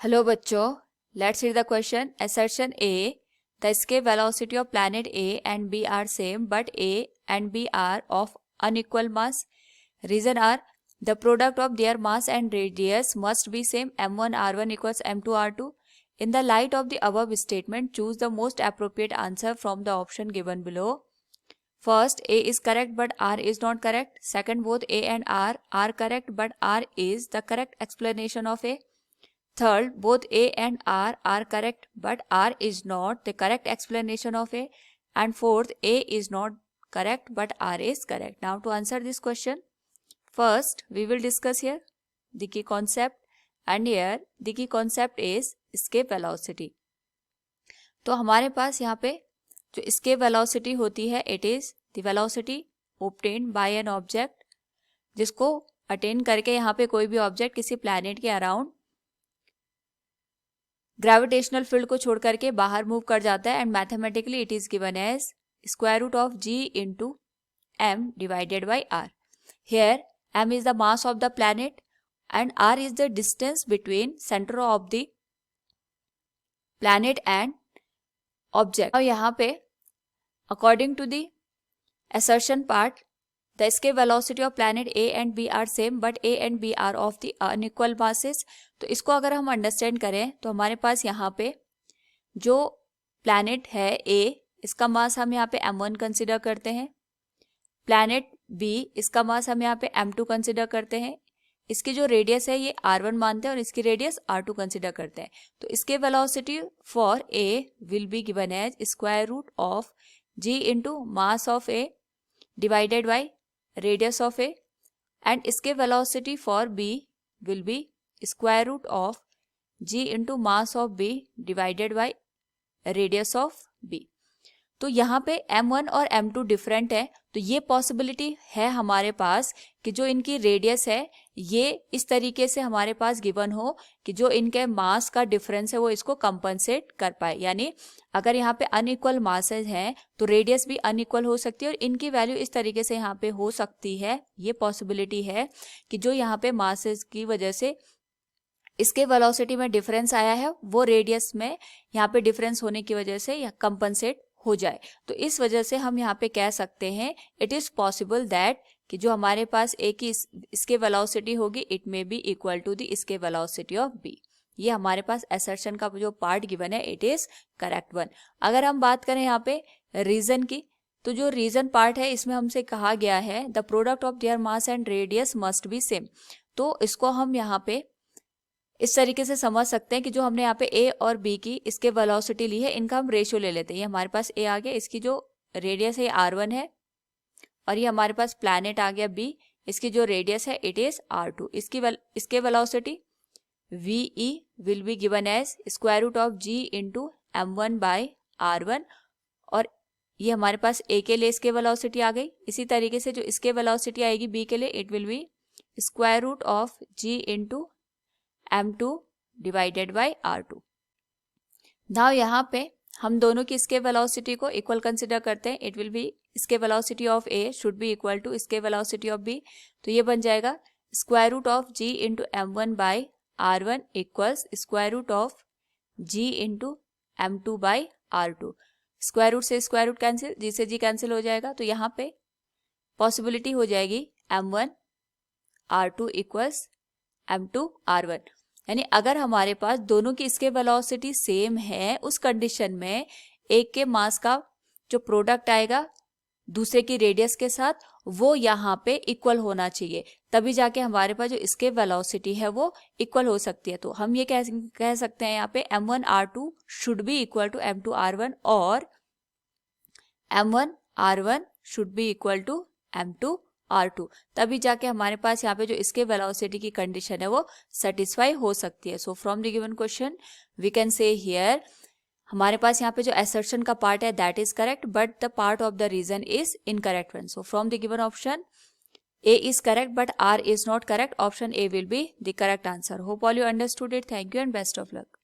Hello बच्चों, let's read the question. Assertion A. The escape velocity of planet A and B are same, but A and B are of unequal mass. Reason are the product of their mass and radius must be same. M1 R1 equals M2 R2. In the light of the above statement, choose the most appropriate answer from the option given below. First, A is correct but R is not correct. Second, both A and R are correct but R is the correct explanation of A. Third, both A and R are correct but R is not the correct explanation of A. And fourth, A is not correct but R is correct. Now to answer this question, first we will discuss here the key concept, and here the key concept is escape velocity. तो हमारे पास यहाँ पे जो escape velocity होती है, it is the velocity obtained by an object, जिसको attain करके यहाँ पे कोई भी ऑब्जेक्ट किसी प्लैनेट के अराउंड ग्रेविटेशनल फील्ड को छोड़ करके बाहर मूव कर जाता है. And mathematically it is given as square root of g into m divided by r. Here m is the mass of the planet and r is the distance between centre of the planet and object. और यहाँ पे according to the assertion part, the escape velocity of planet A and B are same, but A and B are of the unequal masses. तो इसको अगर हम understand करें तो हमारे पास यहाँ पे जो प्लैनेट है A, इसका मास हम यहाँ पे M1 कंसिडर करते हैं. प्लैनेट B, इसका मास हम यहाँ पे M2 कंसिडर करते हैं. इसकी जो रेडियस है ये R1 मानते हैं और इसकी रेडियस R2 कंसिडर करते हैं. तो इसके velocity for A will be given as square root of G into mass of A divided by radius of A, and escape velocity for B will be square root of g into mass of B divided by radius of B. तो यहाँ पे M1 और M2 different है, तो ये possibility है हमारे पास कि जो इनकी रेडियस है ये इस तरीके से हमारे पास गिवन हो कि जो इनके मास का डिफरेंस है वो इसको कंपनसेट कर पाए. यानी अगर यहाँ पे अनइक्वल मासेज हैं तो रेडियस भी अनइक्वल हो सकती है और इनकी वैल्यू इस तरीके से यहाँ पे हो सकती है. ये पॉसिबिलिटी है कि जो यहाँ पे मासेज की वजह से इसके वेलोसिटी में डिफरेंस आया है वो रेडियस में यहाँ पे डिफरेंस होने की वजह से कंपनसेट हो जाए. तो इस वजह से हम यहाँ पे कह सकते हैं इट इज पॉसिबल दैट कि जो हमारे पास ए की इसके वेलोसिटी होगी it may be equal to the इसके वेलोसिटी ऑफ बी. ये हमारे पास असर्शन का जो पार्ट गिवन है इट इज करेक्ट वन. अगर हम बात करें यहाँ पे रीजन की, तो जो रीजन पार्ट है इसमें हमसे कहा गया है the product of their mass and radius must be same. तो इसको हम यहाँ पे इस तरीके से समझ सकते हैं कि जो हमने यहाँ पे A और B की इसके वेलोसिटी ली है इनका हम रेशियो ले लेते हैं. ये हमारे पास A आ गया, इसकी जो रेडियस है R1 है, और ये हमारे पास प्लैनेट आ गया B, इसकी जो रेडियस है इट इज R2. इसके velocity VE will be given as square root of G into M1 by R1. और ये हमारे पास A के लिए इसके वेलोसिटी आ गई. इसी तरीके से जो इसके वेलोसिटी आएगी B के लिए it will be square root of G into M2 divided by R2. Now यहाँ पे हम दोनों की इसके वेलोसिटी को इक्वल कंसिडर करते हैं. इट विल बी इसके velocity of A should be equal to इसके वेलोसिटी ऑफ B. तो ये बन जाएगा square root of G into M1 by R1 equals square root of G into M2 by R2. Square root से square root cancel, G से G cancel हो जाएगा. तो यहाँ पे पॉसिबिलिटी हो जाएगी M1 R2 equals M2 R1. यानी अगर हमारे पास दोनों की इसके वेलोसिटी सेम है उस कंडीशन में एक के मास का जो प्रोडक्ट आएगा दूसरे की रेडियस के साथ वो यहाँ पे इक्वल होना चाहिए, तभी जाके हमारे पास जो इसके वेलोसिटी है वो इक्वल हो सकती है. तो हम ये कह सकते हैं यहाँ पे M1 R2 should be equal to M2 R1 और M1 R1 should be equal to M2 R2, तभी जाके हमारे पास यहाँ पे जो इसके वेलोसिटी की कंडीशन है वो सेटिस्फाई हो सकती है. So from the given question we can say here हमारे पास यहाँ पे जो असर्शन का पार्ट है that is correct but the part of the reason is incorrect one. So from the given option A is correct but R is not correct. Option A will be the correct answer. Hope all you understood it. Thank you and best of luck.